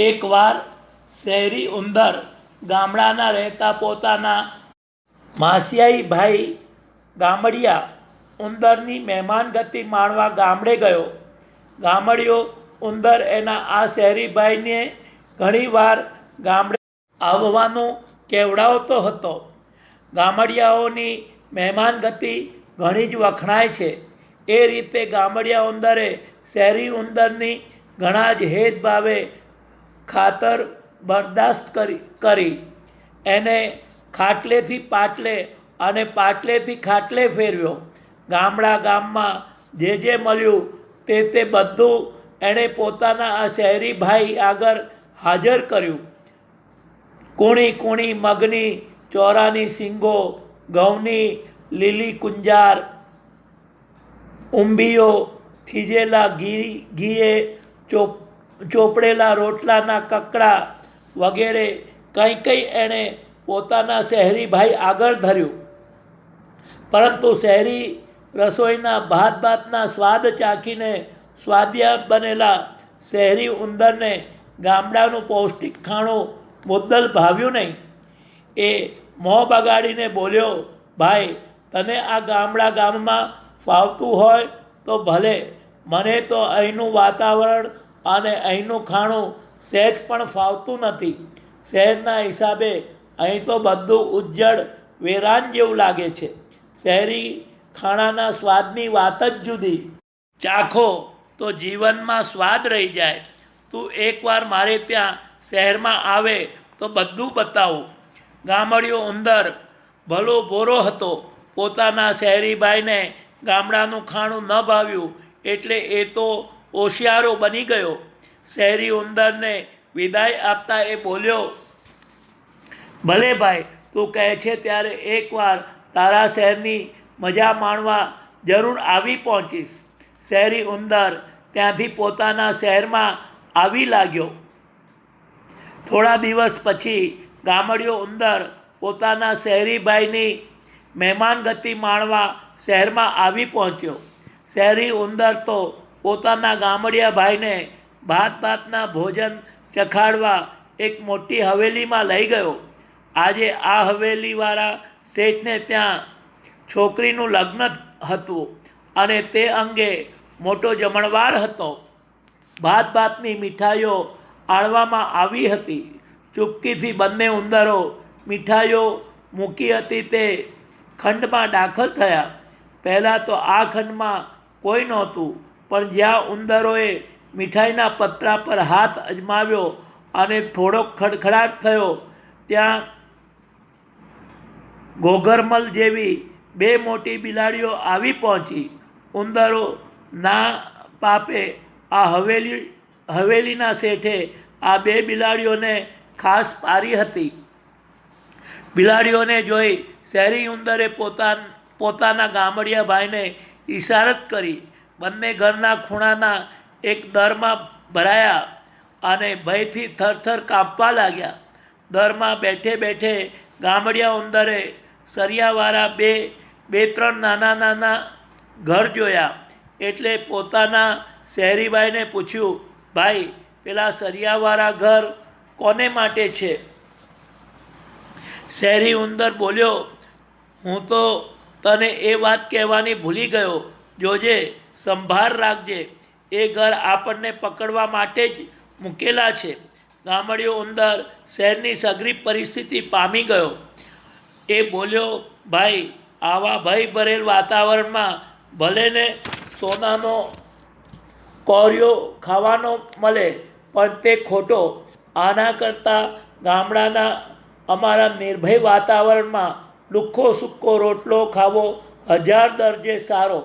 એકવાર શહેરી ઉંદર ગામડાના રહેતા પોતાના માસિયાઈ ભાઈ ગામડિયા ઉંદરની મહેમાનગતિ માણવા ગામડે ગયો. ગામડિયો ઉંદર એના આ શહેરી ભાઈને ઘણીવાર ગામડે આવવાનું કેવડાવતો હતો. ગામડિયાઓની મહેમાનગતિ ઘણી જ વખણાય છે. એ રીતે ગામડિયા ઉંદરે શહેરી ઉંદરની ઘણા જ હેદભાવે ખાતર બરદાસ્ત કરી એને ખાટલેથી પાટલે અને પાટલેથી ખાટલે ફેરવ્યો. ગામમાં જે મળ્યું તે બધું એણે પોતાના આ શહેરી ભાઈ આગળ હાજર કર્યું. કૂણી મગની ચોરાની શીંગો, ઘઉંની લીલી કુંજાર, ઉંબીઓ, થીજેલા ઘીએ ચોપડેલા રોટલાના કકડા વગેરે કંઈ એણે પોતાના શહેરી ભાઈ આગળ ધર્યું. પરંતુ શહેરી રસોઈના ભાતના સ્વાદ ચાખીને સ્વાદિયા બનેલા શહેરી ઉંદરને ગામડાનું પૌષ્ટિક ખાણું મુદ્દલ ભાવ્યું નહીં. એ મોં બગાડીને બોલ્યો, ભાઈ, તને આ ગામમાં ફાવતું હોય તો ભલે, મને તો અહીંનું વાતાવરણ અને અહીંનું ખાણું સહેજ પણ ફાવતું નથી. શહેરના હિસાબે અહીં તો બધું ઉજ્જડ વેરાન જેવું લાગે છે. શહેરી ખાણાના સ્વાદની વાત જ જુદી. ચાખો તો જીવનમાં સ્વાદ રહી જાય. તું એકવાર મારે ત્યાં શહેરમાં આવે તો બધું બતાવું. ગામડિયો ઉંદર ભલો ભોરો હતો. પોતાના શહેરી ભાઈને ગામડાનું ખાણું ન ભાવ્યું એટલે એ તો હોશિયારો બની ગયો. શહેરી ઉંદરને વિદાય આપતા એ બોલ્યો, ભલે ભાઈ, તું કહે છે ત્યારે એકવાર તારા શહેરની મજા માણવા જરૂર આવી પહોંચીશ. શહેરી ઉંદર ત્યાંથી પોતાના શહેરમાં આવી લાગ્યો. થોડા દિવસ પછી ગામડિયો ઉંદર પોતાના શહેરી ભાઈની મહેમાનગતિ માણવા શહેરમાં આવી પહોંચ્યો. શહેરી ઉંદર તો પોતાના ગામડિયા ભાઈને ભાતના ભોજન ચખાડવા એક મોટી હવેલીમાં લઈ ગયો. આજે આ હવેલીવાળા શેઠને ત્યાં છોકરીનું લગ્ન હતું અને તે અંગે મોટો જમણવાર હતો. ભાતની મીઠાઈઓ આણવામાં આવી હતી. ચૂપકીથી બંને ઉંદરો મીઠાઈઓ મૂકી હતી તે ખંડમાં દાખલ થયા. પહેલાં તો આ ખંડમાં કોઈ નહોતું, પણ જ્યાં ઉંદરોએ મીઠાઈના પતરા પર હાથ અજમાવ્યો અને થોડોક ખડખડાટ થયો ત્યાં ઘોઘરમલ જેવી બે મોટી બિલાડીઓ આવી પહોંચી. ઉંદરો ના પાપે આ હવેલીના શેઠે આ બે બિલાડીઓને ખાસ પારી હતી. બિલાડીઓને જોઈ શહેરી ઉંદરે પોતાના ગામડિયા ભાઈને ઈશારત કરી. બંને ઘરના ખૂણાના એક દરમાં ભરાયા અને ભયથી થરથર કાપવા લાગ્યા. દરમાં બેઠે ગામડિયા ઉંદરે સરિયાવાળા બે ત્રણ નાના ઘર જોયા. એટલે પોતાના શહેરી ભાઈને પૂછ્યું, ભાઈ, પેલા સરિયાવાળા ઘર કોને માટે છે? શહેરી ઉંદર બોલ્યો, હું તો તને એ વાત કહેવાની ભૂલી ગયો. જોજે, સંભાળ રાખજે, એ ઘર આપણને પકડવા માટે જ મૂકેલા છે. ગામડિયો ઉંદર શહેરની સઘળી પરિસ્થિતિ પામી ગયો. એ બોલ્યો, ભાઈ, આવા ભય ભરેલ વાતાવરણમાં ભલે ને સોનાનો કોરિયો ખાવાનો મળે, પણ તે ખોટો. આના કરતાં ગામડાના અમારા નિર્ભય વાતાવરણમાં લુખ્ખો સૂકો રોટલો ખાવો 1000 દરજે સારો.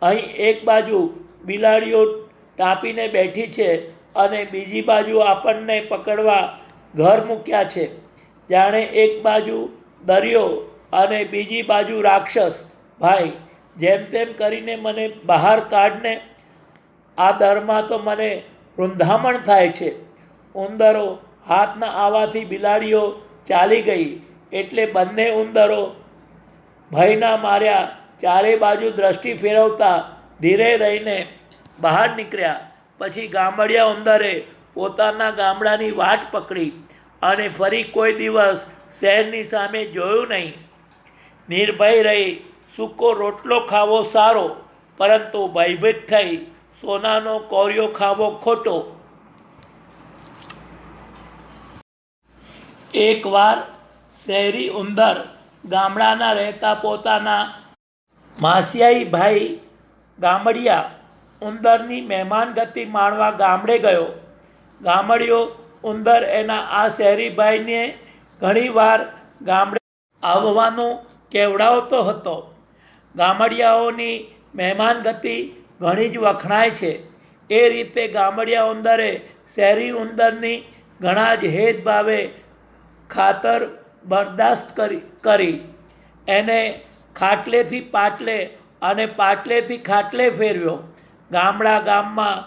અહીં એક બાજુ બિલાડીઓ ટાંપીને બેઠી છે અને બીજી બાજુ આપણને પકડવા ઘર મૂક્યા છે. જાણે એક બાજુ દરિયો અને બીજી બાજુ રાક્ષસ. ભાઈ, જેમ તેમ કરીને મને બહાર કાઢને. આ દરમાં તો મને રૂંધામણ થાય છે. ઉંદરો હાથના આવવાથી બિલાડીઓ ચાલી ગઈ એટલે બંને ઉંદરો ભયના માર્યા ચારે બાજુ દ્રષ્ટિ ફેરવતા ધીરે રહીને બહાર નીકળ્યા. પછી ગામડિયા ઉંદરે પોતાના ગામડાની વાટ પકડી અને ફરી કોઈ દિવસ શહેરની સામે જોયું નહીં. નિર્ભય રહી સૂકો રોટલો ખાવો સારો, પરંતુ ભયભીત થઈ સોનાનો કોરિયો ખાવો ખોટો. એકવાર શહેરી ઉંદર ગામડાના રહેતા પોતાના માસિયાઈ ભાઈ ગામડિયા ઉંદરની મહેમાનગતિ માણવા ગામડે ગયો. ગામડિયો ઉંદર એના આ શહેરી ભાઈને ઘણીવાર ગામડે આવવાનું કેવડાવતો હતો. ગામડિયાઓની મહેમાનગતિ ઘણી જ વખણાય છે. એ રીતે ગામડિયા ઉંદરે શહેરી ઉંદરની ઘણા જ હેદભાવે ખાતર બરદાસ્ત કરી. એને ખાટલેથી પાટલે અને પાટલેથી ખાટલે ફેરવ્યો. ગામમાં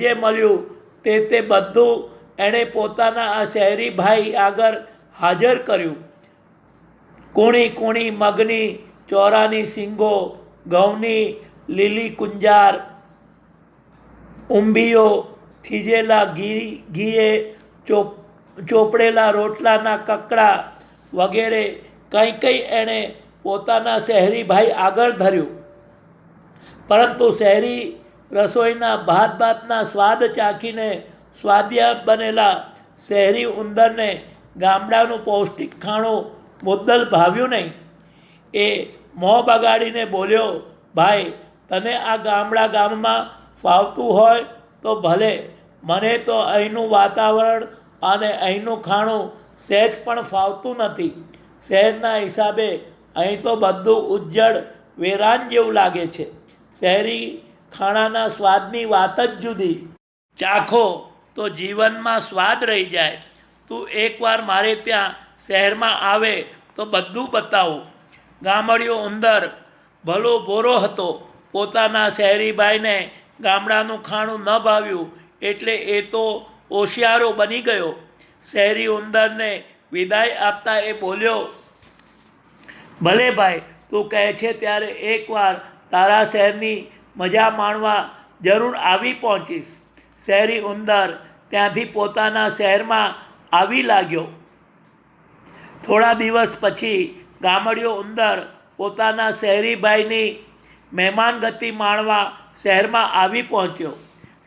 જે મળ્યું તે બધું એણે પોતાના આ શહેરી ભાઈ આગળ હાજર કર્યું. કૂણી મગની ચોરાની શીંગો, ઘઉંની લીલી કુંજાર, ઉંબીઓ, થીજેલા ઘીએ ચોપડેલા રોટલાના કકડા વગેરે કંઈ એણે પોતાના શહેરી ભાઈ આગળ ધર્યું. પરંતુ શહેરી રસોઈના ભાતના સ્વાદ ચાખીને સ્વાદિયા બનેલા શહેરી ઉંદરને ગામડાનું પૌષ્ટિક ખાણું મુદ્દલ ભાવ્યું નહીં. એ મોં બગાડીને બોલ્યો, ભાઈ, તને આ ગામમાં ફાવતું હોય તો ભલે, મને તો અહીંનું વાતાવરણ અને અહીંનું ખાણું સહેજ પણ ફાવતું નથી. શહેરના હિસાબે અહીં તો બધું ઉજ્જડ વેરાન જેવું લાગે છે. શહેરી ખાણાના સ્વાદની વાત જ જુદી. ચાખો તો જીવનમાં સ્વાદ રહી જાય. તું એકવાર મારે ત્યાં શહેરમાં આવે તો બધું બતાવું. ગામડિયો ઉંદર ભલો ભોરો હતો. પોતાના શહેરી ભાઈને ગામડાનું ખાણું ન ભાવ્યું એટલે એ તો હોશિયારો બની ગયો. શહેરી ઉંદરને વિદાય આપતા એ બોલ્યો, ભલે ભાઈ, તું કહે છે ત્યારે એકવાર તારા શહેરની મજા માણવા જરૂર આવી પહોંચીશ. શહેરી ઉંદર ત્યાંથી પોતાના શહેરમાં આવી લાગ્યો. થોડા દિવસ પછી ગામડિયો ઉંદર પોતાના શહેરી ભાઈની મહેમાનગતિ માણવા શહેરમાં આવી પહોંચ્યો.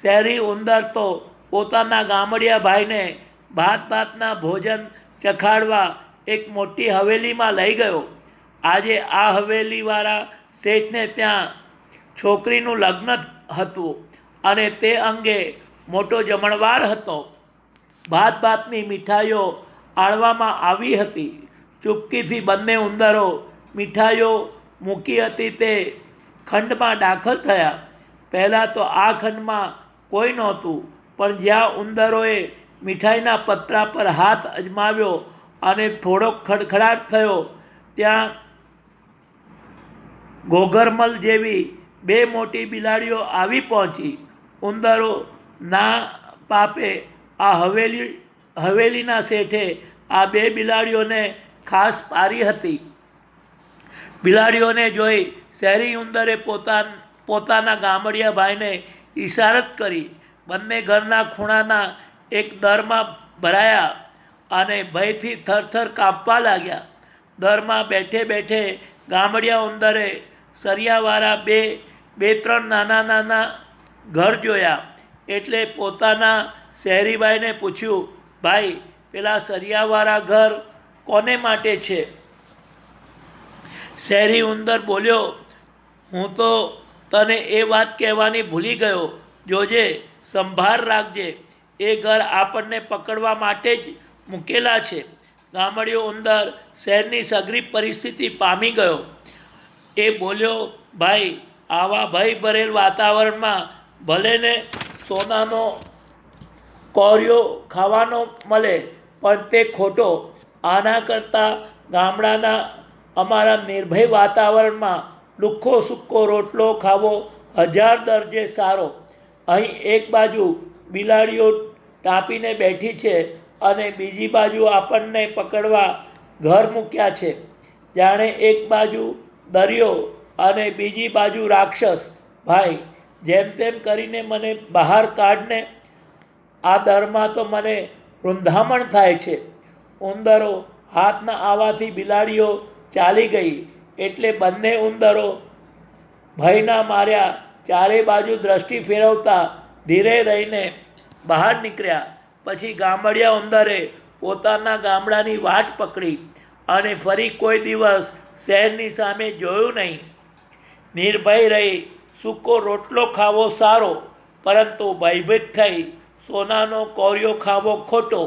શહેરી ઉંદર તો પોતાના ગામડિયા ભાઈને ભાતના ભોજન ચખાડવા એક મોટી હવેલીમાં લઈ ગયો. આજે આ હવેલીવાળા શેઠને ત્યાં છોકરીનું લગ્ન હતું અને તે અંગે મોટો જમણવાર હતો. ભાતની મીઠાઈઓ આણવામાં આવી હતી. ચૂપકીથી બંને ઉંદરો મીઠાઈઓ મૂકી હતી તે ખંડમાં દાખલ થયા. પહેલાં તો આ ખંડમાં કોઈ નહોતું, પણ જ્યાં ઉંદરોએ મીઠાઈના પતરા પર હાથ અજમાવ્યો અને થોડોક ખડખડાટ થયો, ત્યાં ઘોઘરમલ જેવી બે મોટી બિલાડીઓ આવી પહોંચી. ઉંદરો ના પાપે આ હવેલીના શેઠે આ બે બિલાડીઓને ખાસ પારી હતી. બિલાડીઓને જોઈ શહેરી ઉંદરે પોતાના ગામડિયા ભાઈને ઈશારત કરી. બંને ઘરના ખૂણાના એક દરમાં ભરાયા અને ભયથી થરથર કાપવા લાગ્યા. દરમાં બેઠે ગામડિયા ઉંદરે સરિયાવાળા બે ત્રણ નાના ઘર જોયા. એટલે પોતાના શહેરીભાઈને પૂછ્યું, ભાઈ, પેલા સરિયાવાળા ઘર કોને માટે છે? શહેરી ઉંદર બોલ્યો, હું તો તને એ વાત કહેવાની ભૂલી ગયો. જોજે, સંભાળ રાખજે, એ ઘર આપણને પકડવા માટે જ મૂકેલા છે. ગામડિયો ઉંદર શહેરની સઘળી પરિસ્થિતિ પામી ગયો. એ બોલ્યો, ભાઈ, આવા ભય ભરેલ વાતાવરણમાં ભલે ને સોનાનો કોરિયો ખાવાનો મળે, પણ તે ખોટો. આના કરતાં ગામડાના અમારા નિર્ભય વાતાવરણમાં લુખ્ખો સૂકો રોટલો ખાવો 1000 દરજે સારો. અહીં એક બાજુ બિલાડીઓ ટાંપીને બેઠી છે અને બીજી બાજુ આપણને પકડવા ઘર મૂક્યા છે. જાણે એક બાજુ દરિયો અને બીજી બાજુ રાક્ષસ. ભાઈ, જેમ તેમ કરીને મને બહાર કાઢને. આ દરમાં તો મને રૂંધામણ થાય છે. ઉંદરો હાથના આવવાથી બિલાડીઓ ચાલી ગઈ એટલે બંને ઉંદરો ભયના માર્યા ચારે બાજુ દ્રષ્ટિ ફેરવતા ધીરે રહીને બહાર નીકળ્યા. પછી ગામડિયા ઉંદરે પોતાના ગામડાની વાટ પકડી અને ફરી કોઈ દિવસ શહેરની સામે જોયું નહીં. નિર્ભય રહી સૂકો રોટલો ખાવો સારો, પરંતુ ભયભીત થઈ સોનાનો કોરિયો ખાવો ખોટો.